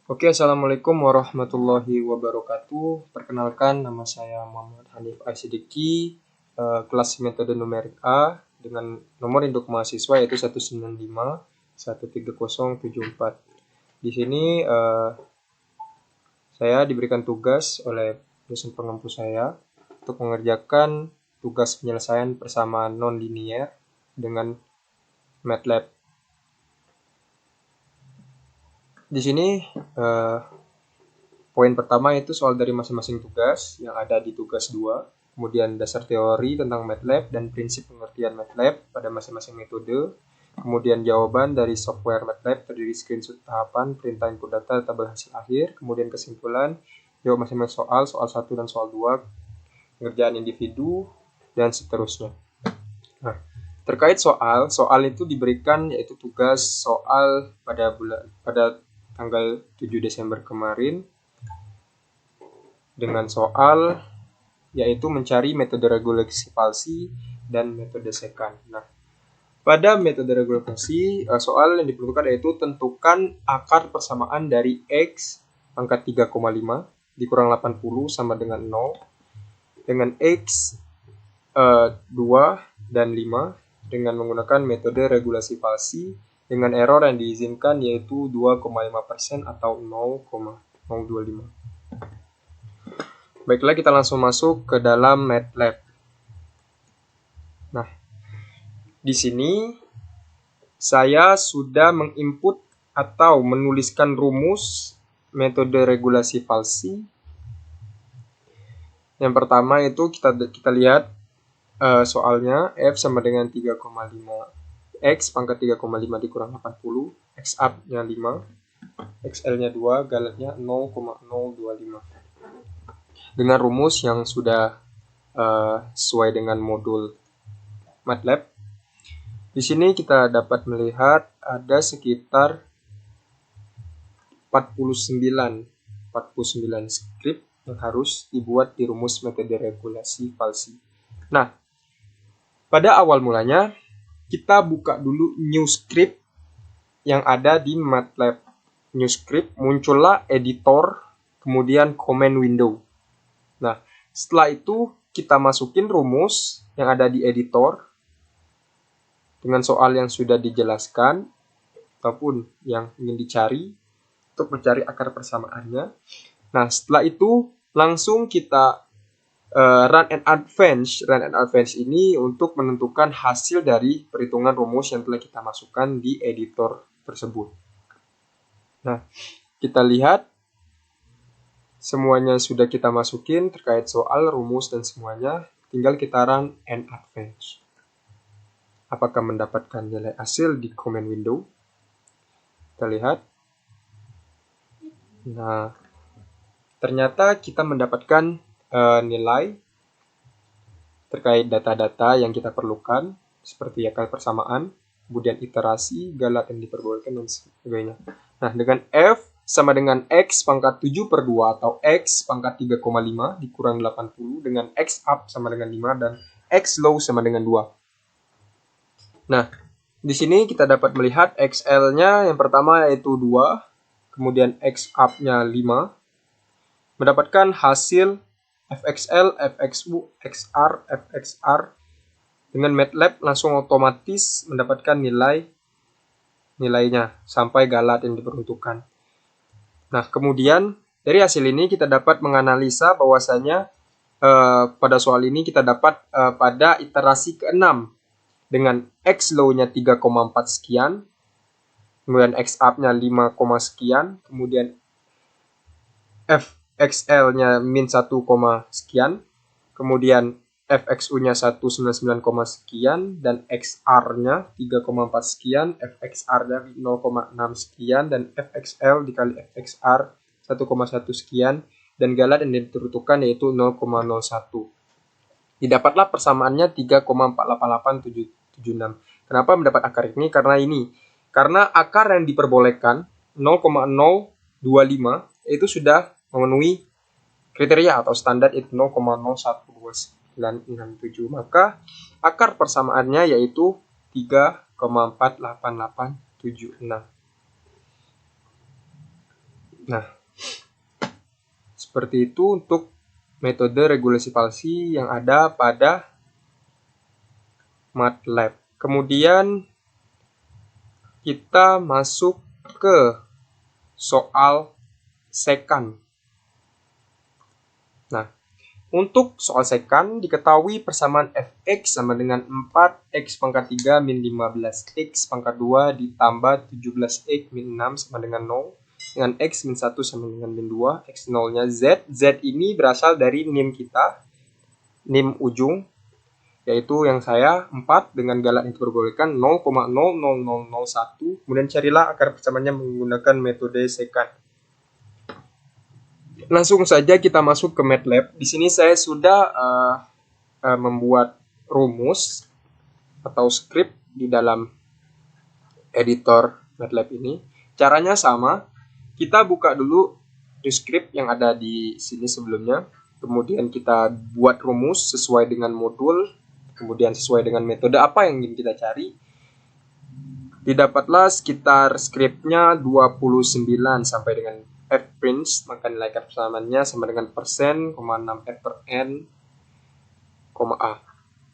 Oke, Assalamualaikum warahmatullahi wabarakatuh. Perkenalkan, nama saya Muhammad Hanif Aisidiki, kelas metode numerik A dengan nomor induk mahasiswa yaitu 195 13074. Di sini saya diberikan tugas oleh dosen pengampu saya untuk mengerjakan tugas penyelesaian persamaan non-linier dengan MATLAB. Di sini poin pertama itu soal dari masing-masing tugas yang ada di tugas 2, kemudian dasar teori tentang MATLAB dan prinsip pengertian MATLAB pada masing-masing metode, kemudian jawaban dari software MATLAB terdiri screenshot tahapan, perintah input data, tabel hasil akhir, kemudian kesimpulan, jawab masing-masing soal 1 dan soal 2, pengerjaan individu, dan seterusnya. Nah, terkait soal itu diberikan yaitu tugas soal pada tanggal 7 Desember kemarin dengan soal yaitu mencari metode regulasi palsi dan metode sekant. Nah, pada metode regulasi soal yang diperlukan yaitu tentukan akar persamaan dari X pangkat 3,5 dikurang 80 sama dengan 0 dengan X 2 dan 5 dengan menggunakan metode regulasi palsi dengan error yang diizinkan yaitu 2,5% atau 0,025. Baiklah, kita langsung masuk ke dalam MATLAB. Nah, di sini saya sudah menginput atau menuliskan rumus metode regulasi palsi. Yang pertama itu kita lihat soalnya F sama dengan 3,5 X pangkat 3,5 dikurang 80, X up-nya 5, XL-nya 2, galatnya 0,025. Dengan rumus yang sudah sesuai dengan modul MATLAB. Di sini kita dapat melihat ada sekitar 49 skrip yang harus dibuat di rumus metode regulasi palsi. Nah, pada awal mulanya kita buka dulu new script yang ada di MATLAB. New script, muncullah editor, kemudian command window. Nah, setelah itu kita masukin rumus yang ada di editor dengan soal yang sudah dijelaskan ataupun yang ingin dicari untuk mencari akar persamaannya. Nah, setelah itu langsung kita run and advance ini untuk menentukan hasil dari perhitungan rumus yang telah kita masukkan di editor tersebut. Nah, kita lihat semuanya sudah kita masukin terkait soal, rumus, dan semuanya. Tinggal kita run and advance. Apakah mendapatkan nilai hasil di command window? Kita lihat. Nah, ternyata kita mendapatkan nilai terkait data-data yang kita perlukan seperti akar persamaan, kemudian iterasi, galat yang diperbolehkan, dan sebagainya. Nah, dengan F sama dengan X pangkat 7/2 atau X pangkat 3,5 dikurang 80 dengan X up sama dengan 5 dan X low sama dengan 2. Nah, di sini kita dapat melihat XL-nya yang pertama yaitu 2, kemudian X up-nya 5, mendapatkan hasil FXL, FXU, XR, FXR. Dengan MATLAB langsung otomatis mendapatkan nilainya sampai galat yang diperuntukkan. Nah, kemudian dari hasil ini kita dapat menganalisa bahwasanya pada soal ini kita dapat pada iterasi ke-6 dengan X low-nya 3,4 sekian, kemudian X up-nya 5, sekian, kemudian FXL-nya min 1, sekian, kemudian FXU-nya 199, sekian, dan XR-nya 3,4 sekian, FXR-nya 0,6 sekian, dan FXL dikali FXR 1,1 sekian, dan galat yang ditentukan yaitu 0,01. Didapatlah persamaannya 3,488776. Kenapa mendapat akar ini? Karena akar yang diperbolehkan 0,025 itu sudah memenuhi kriteria atau standar itu 0,012967. Maka akar persamaannya yaitu 3,48876. Nah, seperti itu untuk metode regulasi palsi yang ada pada MATLAB. Kemudian kita masuk ke soal secant. Nah, untuk soal secant diketahui persamaan fx sama dengan 4x pangkat 3 min 15x pangkat 2 ditambah 17x min 6 sama dengan 0 dengan x min 1 sama dengan min 2, x 0-nya z. Z ini berasal dari nim kita, nim ujung, yaitu yang saya 4 dengan galat yang diperbolehkan 0,00001. Kemudian carilah akar persamaannya menggunakan metode secant. Langsung saja kita masuk ke MATLAB. Di sini saya sudah membuat rumus atau script di dalam editor MATLAB ini. Caranya sama. Kita buka dulu script yang ada di sini sebelumnya. Kemudian kita buat rumus sesuai dengan modul. Kemudian sesuai dengan metode apa yang ingin kita cari. Didapatlah sekitar scriptnya 29 sampai dengan fprint, maka nilai akar persamaannya sama dengan persen, 6 f per n, a.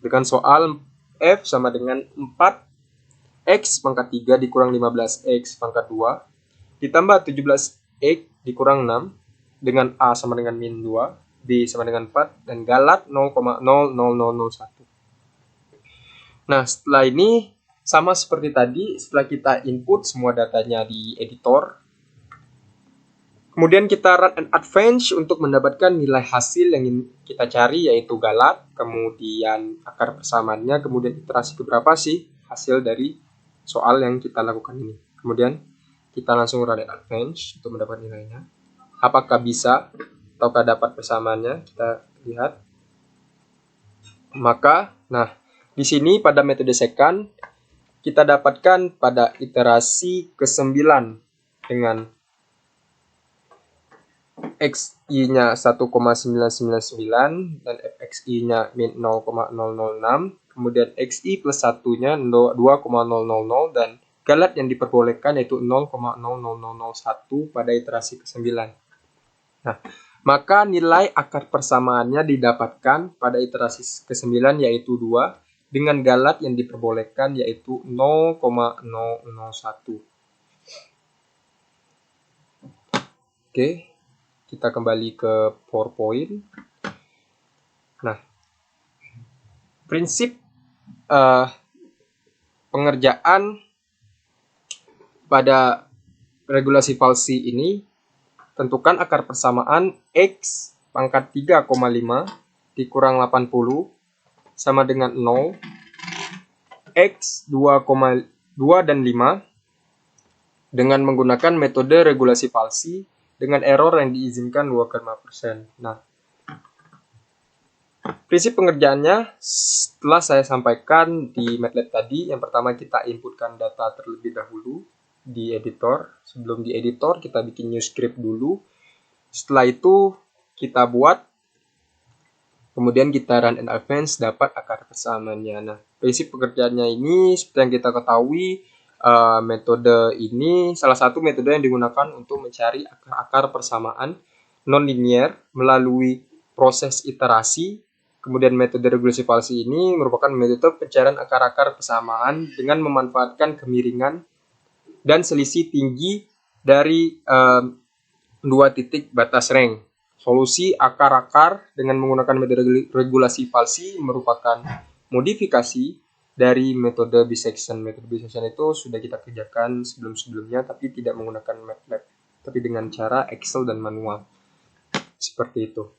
Dengan soal f sama dengan 4x pangkat 3 dikurang 15x pangkat 2 ditambah 17x dikurang 6 dengan a sama dengan min 2, b sama dengan 4, dan galat 0,00001. Nah, setelah ini sama seperti tadi, setelah kita input semua datanya di editor, kemudian kita run and advance untuk mendapatkan nilai hasil yang ingin kita cari, yaitu galat, kemudian akar persamaannya, kemudian iterasi keberapa sih hasil dari soal yang kita lakukan ini. Kemudian kita langsung run and advance untuk mendapat nilainya. Apakah bisa ataukah dapat persamaannya, kita lihat. Maka, nah, di sini pada metode secant kita dapatkan pada iterasi ke-9 dengan xi-nya 1,999 dan fxi-nya min 0,006, kemudian xi plus 1-nya 2,000 dan galat yang diperbolehkan yaitu 0,00001 pada iterasi ke-9. Nah, maka nilai akar persamaannya didapatkan pada iterasi ke-9 yaitu 2 dengan galat yang diperbolehkan yaitu 0,001. Oke. Kita kembali ke PowerPoint. Nah, prinsip pengerjaan pada regulasi palsi ini, tentukan akar persamaan x pangkat 3,5 dikurang 80 sama dengan 0, x 2,2 dan 5 dengan menggunakan metode regulasi palsi dengan error yang diizinkan 2,5%. Nah, prinsip pengerjaannya setelah saya sampaikan di MATLAB tadi, yang pertama kita inputkan data terlebih dahulu di editor. Sebelum di editor kita bikin new script dulu. Setelah itu kita buat, kemudian kita run and advance, dapat akar persamaannya. Nah, prinsip pengerjaannya ini seperti yang kita ketahui, metode ini salah satu metode yang digunakan untuk mencari akar-akar persamaan non-linear melalui proses iterasi. Kemudian metode regulasi palsi ini merupakan metode pencarian akar-akar persamaan dengan memanfaatkan kemiringan dan selisih tinggi dari dua titik batas range. Solusi akar-akar dengan menggunakan metode regulasi palsi merupakan modifikasi dari metode bisection. Metode bisection itu sudah kita kerjakan sebelum-sebelumnya, tapi tidak menggunakan MATLAB, tapi dengan cara Excel dan manual. Seperti itu.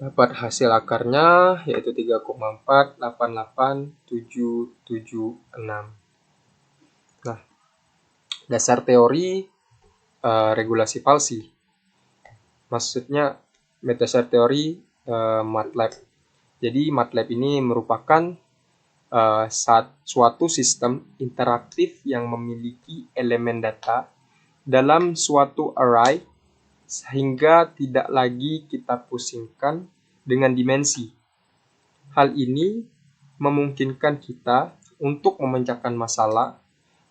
Dapat hasil akarnya yaitu 3,488,776. Nah, dasar teori regulasi palsi. Maksudnya dasar teori MATLAB. Jadi MATLAB ini merupakan suatu sistem interaktif yang memiliki elemen data dalam suatu array sehingga tidak lagi kita pusingkan dengan dimensi. Hal ini memungkinkan kita untuk memecahkan masalah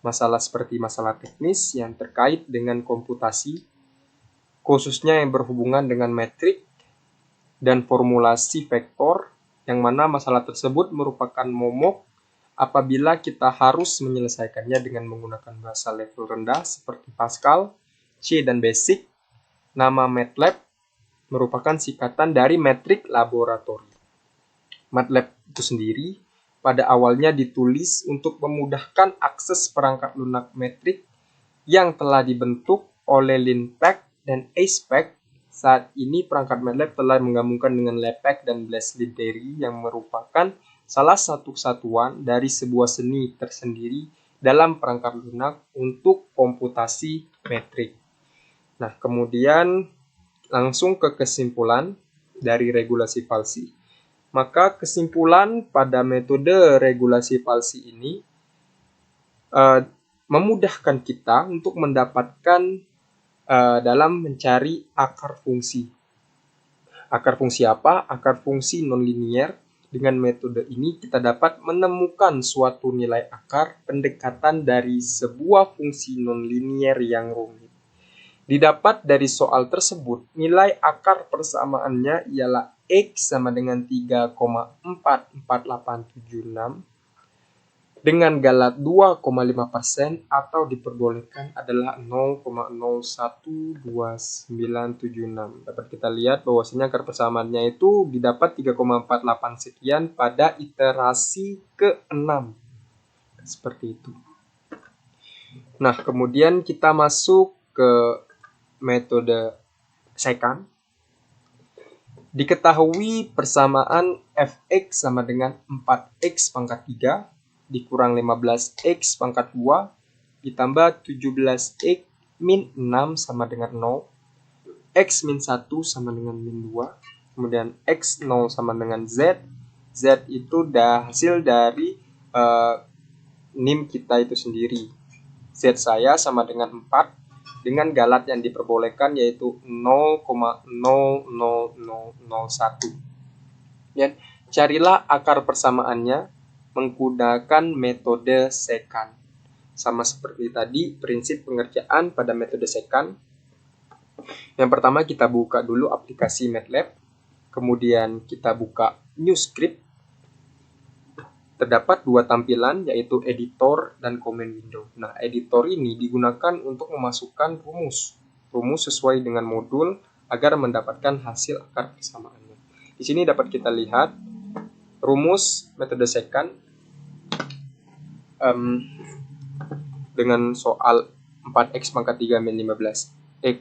masalah seperti masalah teknis yang terkait dengan komputasi, khususnya yang berhubungan dengan metrik dan formulasi vektor, yang mana masalah tersebut merupakan momok apabila kita harus menyelesaikannya dengan menggunakan bahasa level rendah seperti Pascal, C, dan Basic. Nama MATLAB merupakan singkatan dari metrik laboratori. MATLAB itu sendiri pada awalnya ditulis untuk memudahkan akses perangkat lunak metrik yang telah dibentuk oleh Linpack dan Acepack. Saat ini perangkat MATLAB telah menggabungkan dengan LAPACK dan BLASLIDERI yang merupakan salah satu satuan dari sebuah seni tersendiri dalam perangkat lunak untuk komputasi metrik. Nah, kemudian langsung ke kesimpulan dari regulasi palsi. Maka kesimpulan pada metode regulasi palsi ini memudahkan kita untuk mendapatkan dalam mencari akar fungsi. Akar fungsi apa? Akar fungsi nonlinier. Dengan metode ini kita dapat menemukan suatu nilai akar pendekatan dari sebuah fungsi nonlinier yang rumit. Didapat dari soal tersebut, nilai akar persamaannya ialah X sama dengan 3,44876 dengan galat 2,5% atau diperbolehkan adalah 0,012976. Dapat kita lihat bahwasanya akar persamaannya itu didapat 3,48 sekian pada iterasi ke-6. Seperti itu. Nah, kemudian kita masuk ke metode secant. Diketahui persamaan fx sama dengan 4x pangkat 3 dikurang 15x pangkat 2 ditambah 17x min 6 sama dengan 0, x min 1 sama dengan min 2, kemudian x0 sama dengan z. Z itu hasil dari NIM kita itu sendiri. Z saya sama dengan 4 dengan galat yang diperbolehkan yaitu 0,00001. Dan carilah akar persamaannya menggunakan metode secant. Sama seperti tadi, prinsip pengerjaan pada metode secant. Yang pertama kita buka dulu aplikasi MATLAB, kemudian kita buka new script. Terdapat dua tampilan yaitu editor dan command window. Nah, editor ini digunakan untuk memasukkan rumus sesuai dengan modul agar mendapatkan hasil akar persamaannya. Di sini dapat kita lihat rumus metode secant dengan soal 4x pangkat 3 min 15x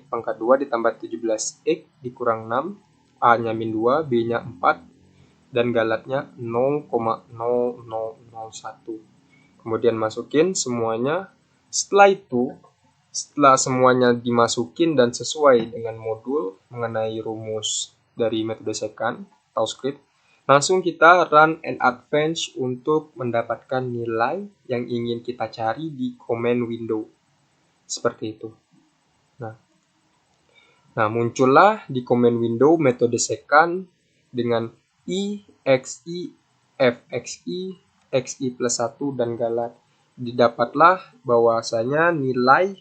pangkat 2 ditambah 17x dikurang 6, A-nya min 2, B-nya 4, dan galatnya 0,0001. Kemudian masukin semuanya. Setelah semuanya dimasukin dan sesuai dengan modul mengenai rumus dari metode secant atau script, langsung kita run and advance untuk mendapatkan nilai yang ingin kita cari di command window. Seperti itu. Nah, muncullah di command window metode secant dengan I, XI, FXI, XI plus 1, dan galat. Didapatlah bahwasanya nilai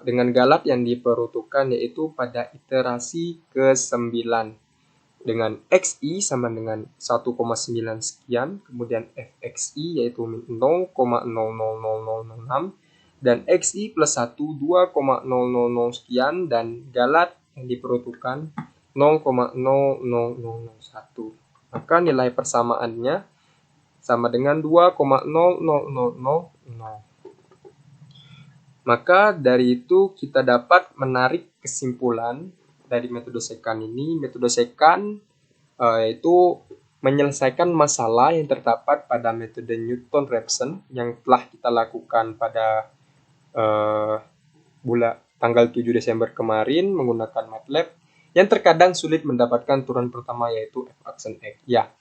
dengan galat yang diperuntukkan yaitu pada iterasi ke-9 dengan XI sama dengan 1,9 sekian, kemudian FXI yaitu 0,000006 dan XI plus 1 2,000 sekian, dan galat yang diperuntukkan 0,0001. Maka nilai persamaannya sama dengan 2,00000. Maka dari itu kita dapat menarik kesimpulan dari metode secant ini. Metode secant yaitu menyelesaikan masalah yang terdapat pada metode Newton-Raphson yang telah kita lakukan pada tanggal 7 Desember kemarin menggunakan MATLAB, yang terkadang sulit mendapatkan turunan pertama yaitu f(x). Ya,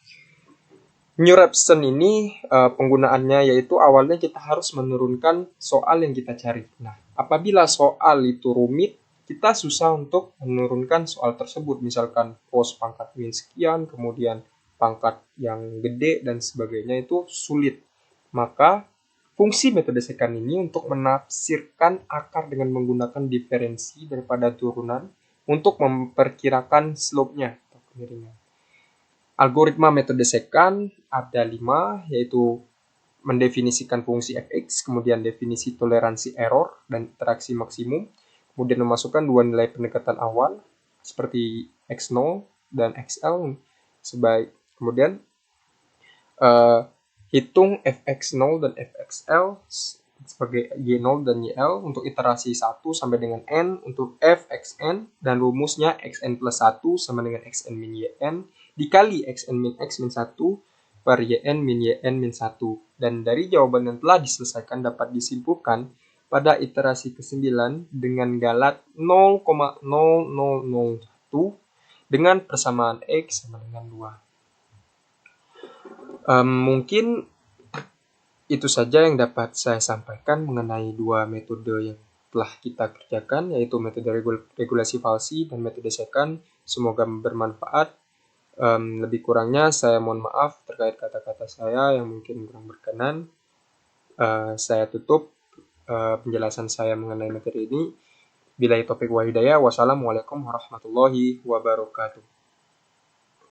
Newton-Raphson ini penggunaannya yaitu awalnya kita harus menurunkan soal yang kita cari. Nah, apabila soal itu rumit, kita susah untuk menurunkan soal tersebut. Misalkan cos pangkat min sekian, kemudian pangkat yang gede dan sebagainya, itu sulit. Maka Fungsi metode secant ini untuk menafsirkan akar dengan menggunakan diferensi daripada turunan untuk memperkirakan slope-nya atau kemiringan. Algoritma metode secant ada 5, yaitu mendefinisikan fungsi fx, kemudian definisi toleransi error dan interaksi maksimum, kemudian memasukkan dua nilai pendekatan awal seperti x0 dan xl kemudian hitung fx0 dan fxl sebagai y0 dan yl untuk iterasi 1 sampai dengan n untuk fxn, dan rumusnya xn plus 1 sama dengan xn min yn dikali xn min x min 1 per yn min 1. Dan dari jawaban yang telah diselesaikan dapat disimpulkan pada iterasi ke-9 dengan galat 0,0001 dengan persamaan x sama dengan 2. Mungkin itu saja yang dapat saya sampaikan mengenai dua metode yang telah kita kerjakan, yaitu metode regulasi falsi dan metode secant. Semoga bermanfaat. Lebih kurangnya saya mohon maaf terkait kata-kata saya yang mungkin kurang berkenan. Saya tutup penjelasan saya mengenai materi ini. Billahi taufiq wa hidayah. Wassalamualaikum warahmatullahi wabarakatuh.